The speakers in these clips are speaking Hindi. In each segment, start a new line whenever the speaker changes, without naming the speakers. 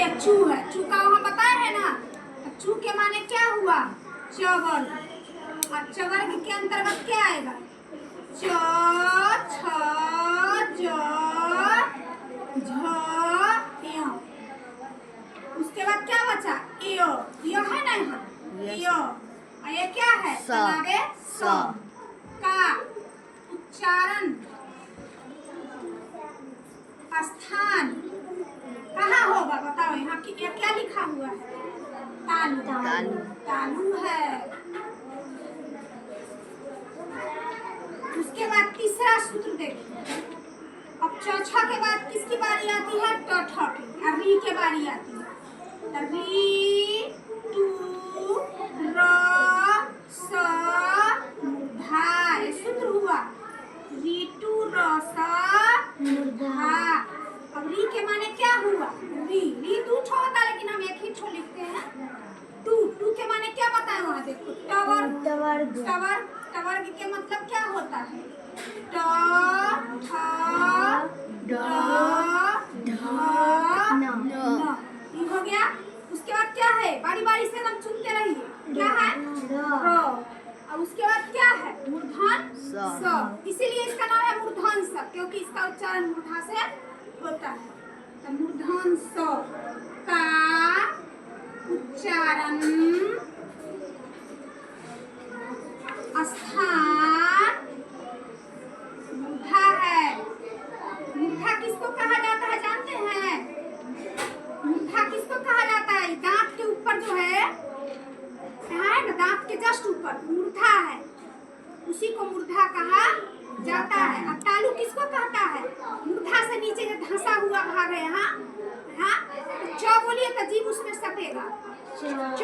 ये चू है, चू का वहाँ बताया है ना। चू के माने क्या हुआ? चवर। और चवर के अंतर्गत क्या आएगा? च, छ, ज, झ, य। उसके बाद क्या बचा? यो। यो है ना यहाँ, यो। और ये क्या है? आगे स का उच्चारण स्थान कहाँ होगा बताओ? यहाँ की ये क्या लिखा हुआ है? तालु। तालु, तालु है। उसके बाद तीसरा सूत्र देखिए। अब चौथा के बाद किसकी बारी आती है? टठ की। री के बारी आती है। री, टू, र, स, धा। ये सूत्र हुआ। री, टू, र, स, धा। अब री के माने क्या हुआ? री। री दो ठो होता है लेकिन हम एक ही ठो लिखते हैं। टू। टू के माने क्या बताए वहाँ देखो? टवर। टवर। टवर। टवर के मतलब क्या होता है? ट, ठ, ड, ढ, न। ये हो गया। उसके बाद क्या है? बारी बारी से हम चुनते रहिए। क्या है? र। और उसके बाद क्या है? मूर्धन स। इसीलिए इसका नाम है मूर्धन स, क्योंकि इसका उच्चारण मूर्धा से होता है। तो मूर्धन स का उच्चारण स्थान मूर्धा है। मूर्धा किसको कहा जाता है जानते हैं? मूर्धा किसको कहा जाता है? दांत के ऊपर जो है ना, दांत के जस्ट ऊपर मूर्धा है, उसी को मूर्धा कहा जाता है। अब तालु किसको कहता है? मूर्धा से नीचे जो धंसा हुआ भाग है यहाँ, तो च बोलिए तो जीभ उसमें सटेगा। च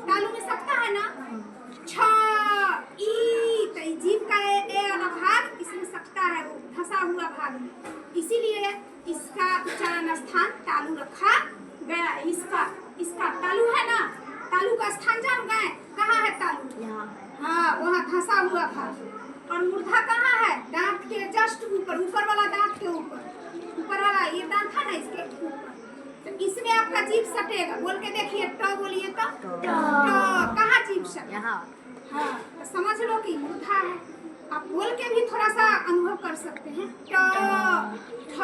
तालु में सकता है ना। छ, ई तो जीभ का ए वाला भाग इसमें सकता है, वो धंसा हुआ भाग में। इसीलिए इसका उच्चारण स्थान तालु रखा गया। इसका तालु है ना, तालु का स्थान जान गए? कहाँ है तालु? हाँ, वहाँ धंसा हुआ भाग। और मूर्धा कहाँ है? दांत के जस्ट ऊपर, ऊपर वाला दांत के ऊपर, ऊपर वाला ये दांत है ना, इसके ऊपर। तो इसमें आपका जीभ सटेगा। बोल के देखिए, ट बोलिए तो। कहाँ जीभ सटे? हाँ, तो समझ लो कि मूर्धा है। आप बोल के भी थोड़ा सा अनुभव कर सकते हैं। ट, ठ,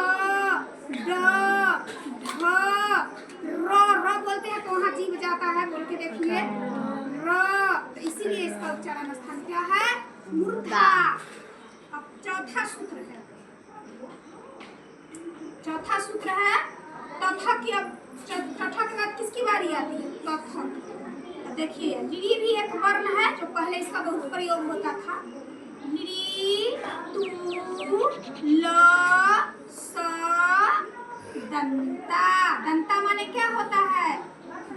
ड, ढ, र। र बोलते हैं तो वहाँ जीभ जाता है। बोल के देखिए, र। तो इसीलिए इसका उच्चारण स्थान क्या है? मूर्धा। अब चौथा सूत्र है। चौथा सूत्र है तथा की। अब तथा के बाद किसकी बारी आती है? तथा। देखिए, री भी एक वर्ण है जो पहले इसका बहुत प्रयोग होता था। री, तू, ल, स, दंता। दंता माने क्या होता है?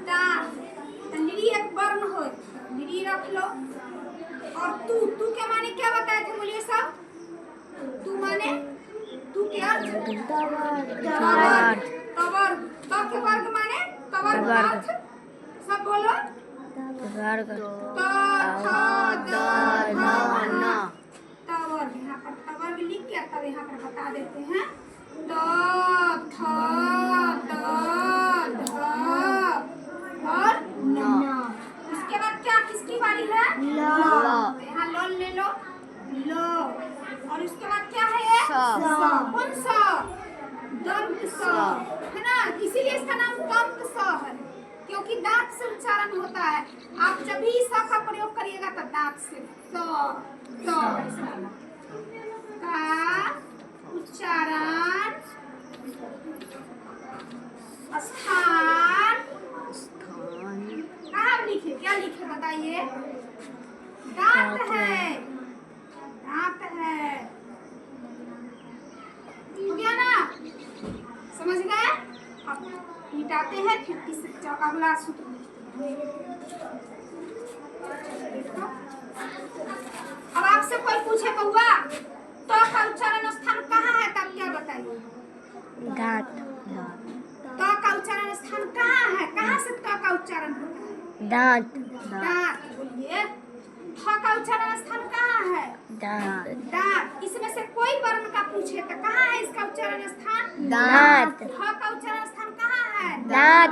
दांत। तो री एक वर्ण हो, री रख लो। और तू, तू के माने क्या बताए थे? बोलिए सब। तू माने, तू के अर्थ? तवर। तवर। त के वर्ग माने तवर का अर्थ सब बोलो।
वर्ग।
त, थ, द, ध, न। तवर। यहाँ पर तवर लिख के तब यहाँ पर बता देते हैं। त, थ, द, ध और न। उसके बाद क्या किसकी बारी है? ल। यहाँ ल ले लो, ल। और उसके बाद क्या है? ये स। कौन सा? दंत स है ना। इसीलिए इसका नाम दंत स है, क्योंकि दांत से उच्चारण होता है। आप जब भी स का प्रयोग करिएगा तो दांत से का उच्चारण स्थान कहाँ लिखे? क्या लिखे बताइए? दांत है, दांत है। हो गया ना? समझ गए? अब मिटाते हैं, फिर अगला सूत्र लिखते हैं। अब आपसे कोई पूछे बउआ तो का उच्चारण स्थान कहाँ है, तब क्या बताइए?
दांत।
तो का उच्चारण स्थान कहाँ है? कहाँ से तो का उच्चारण होता है?
दांत।
दांत बोलिए। थ का उच्चारण स्थान कहाँ है?
दांत।
दांत। इसमें से कोई वर्ण का पूछे तो कहाँ है इसका उच्चारण स्थान?
दांत।
थ का उच्चारण स्थान कहाँ है?
दांत।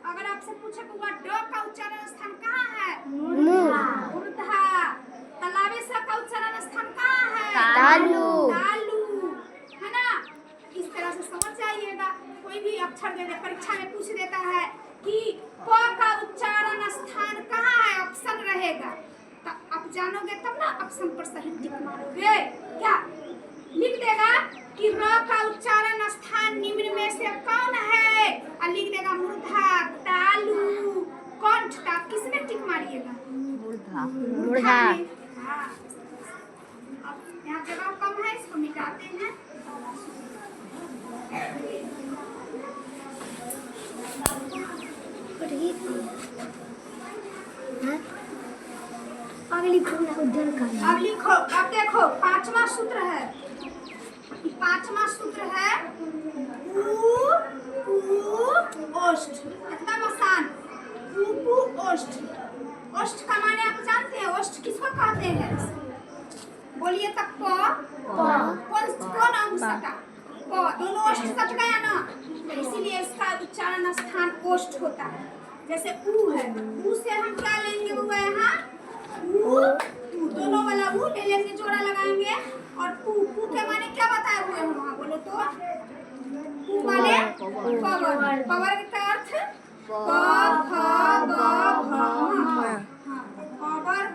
अगर आपसे पूछे कि वह ड का उच्चारण स्थान कहाँ है?
मुंह।
मूर्धा। तलावे सा का उच्चारण स्थान कहाँ है?
तालु।
तालु, है ना? इस तरह से समझ जाइएगा। कोई भी अक्षर दे दे, परीक्षा में पूछ देता है कि प का उच्चारण स्थान कहाँ है, ऑप्शन रहेगा, तो आप जानोगे तब ना ऑप्शन पर सही टिक मारोगे। क्या लिख देगा कि र का उच्चारण स्थान निम्न में से कौन है, और लिख देगा मूर्धा, तालु, कंठ। का किसमें टिक मारिएगा?
मूर्धा।
में। हाँ। अब यहाँ जगह कम है, इसको मिटाते हैं। अब लिखो, अब देखो, पांचवा सूत्र है। पांचवा सूत्र है ओष्ठ। एकदम आसान। ओष्ठ। ओष्ठ का माने आप जानते हैं? ओष्ठ किसको कहते हैं? बोलिए तक कौन अंग सटा? दोनों ओष्ठ सट गया ना, तो इसीलिए इसका उच्चारण स्थान ओष्ठ होता है। जैसे ऊ है, ऊ से हम क्या लेंगे? वो यहाँ दोनों वाला ऊ ले लेंगे, जोड़ा लगाएंगे, और पू के माने क्या बताए हुए हैं वहाँ? बोलो तो। पू माने पावर। पावर का अर्थ पावर।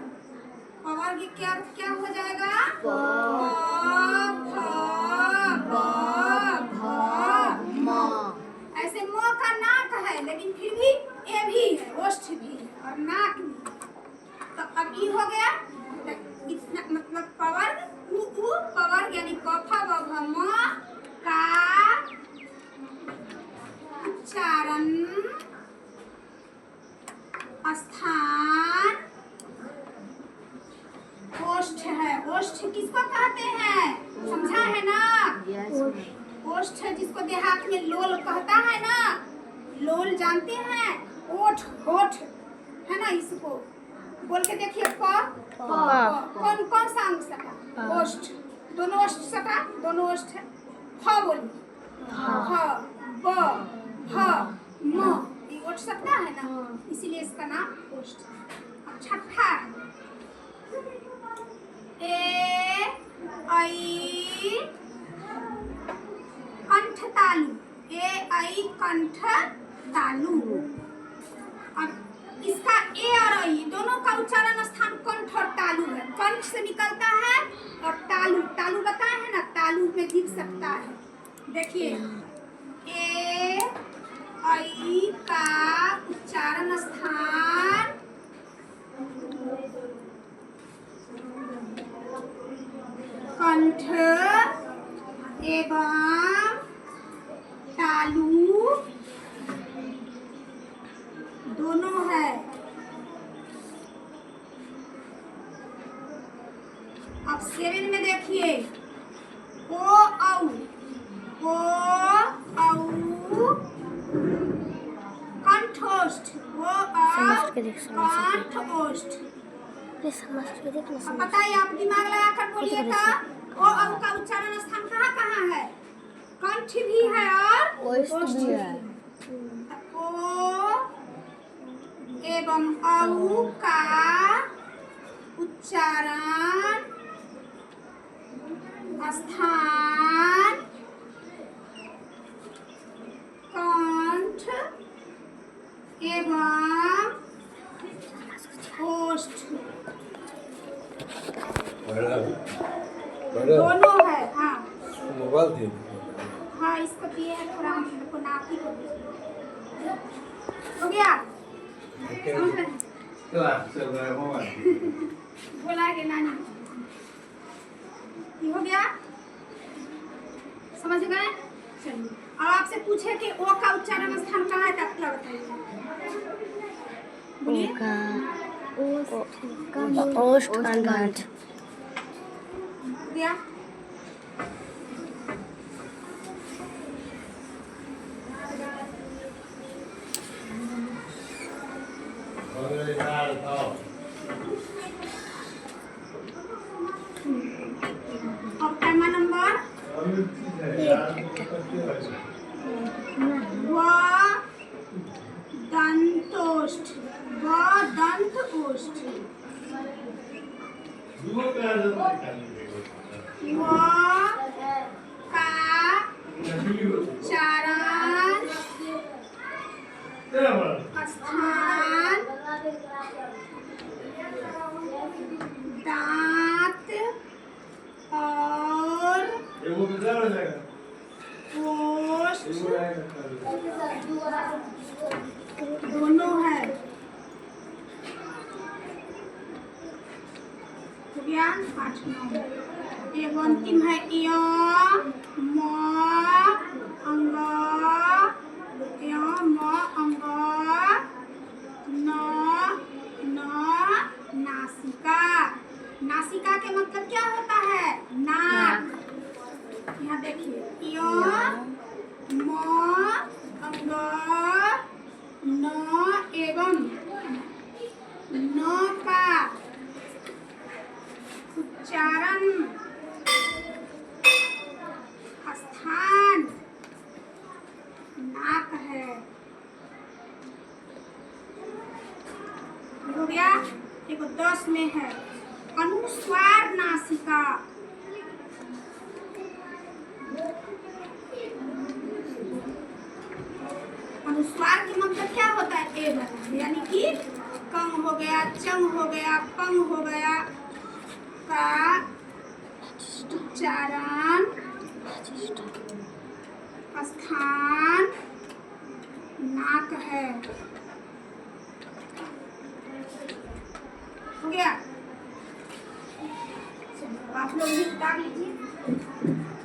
पावर के क्या अर्थ क्या हो जाएगा? ऐसे म का नाक है, लेकिन फिर भी ए भी है, ओष्ठ भी है और नाक भी। तो अब ये हो गया, इतना मतलब पावर पावर यानी कफा व घम का उच्चारण स्थान ओष्ठ है। ओष्ठ किसको कहते हैं? समझा है ना? ओष्ठ है जिसको देहात में लोल कहता है ना। लोल जानते हैं? ओठ, होठ, है ना? इसको बोल के देखिए। कौन कौन सा अंग सटा? ओष्ठ। दोनों ओष्ठ सटा, दोनों ओष्ठ है। फ बोलिए। फ, ब, भ, म, ये ओष्ठ सटा है ना, इसीलिए इसका नाम ओष्ठ। अब छठा है ए आई कंठ तालु। ए आई कंठ तालु। अब इसका ए और आई दोनों का उच्चारण स्थान कंठ और तालु है। कंठ से निकलता है और तालु, तालु बताए हैं ना, तालु में दिख सकता है। देखिए, ए आई का उच्चारण स्थान कंठ एवं तालु दोनों है। अब 7 में देखिए, ओ औ कंठोष्ठ। कंठोष्ठ। बताइए, आप दिमाग लगा कर बोलिएगा। ओ औ का उच्चारण स्थान कहाँ कहाँ है? कंठ भी है और ओष्ठ भी है। ओ एवं औ का उच्चारण स्थान कंठ एवं ओष्ठ दोनों है। हाँ,
मोबाइल दिए।
हाँ, इसको दिए हैं, थोड़ा हमको नापी को दीजिए। हो गया? बोला के नानी ये हो गया, समझ गए? चलिए, अब आपसे पूछे कि ओ का उच्चारण स्थान कहाँ है, तब क्या बताइएगा? बोलिए।
ओष्ठ कंठ।
हो गया? अब पैमा नंबर व वो का चारण स्थान दांत और ओष्ठ दोनों है। हो गया 8 9। एगो अंतिम है य म अंग य म अंग न न नासिका। नासिका के मतलब क्या होता है? नाक। यहाँ देखिए य म अंग न एवं न का उच्चारण स्थान नाक है। हो गया। देखो 10 में है अनुस्वार नासिका। अनुस्वार के मतलब क्या होता है? एवं, यानी कि कंग हो गया, चंग हो गया, पंग हो गया का उच्चारण स्थान नाक है। हो गया। आप लोग भी बता लीजिए।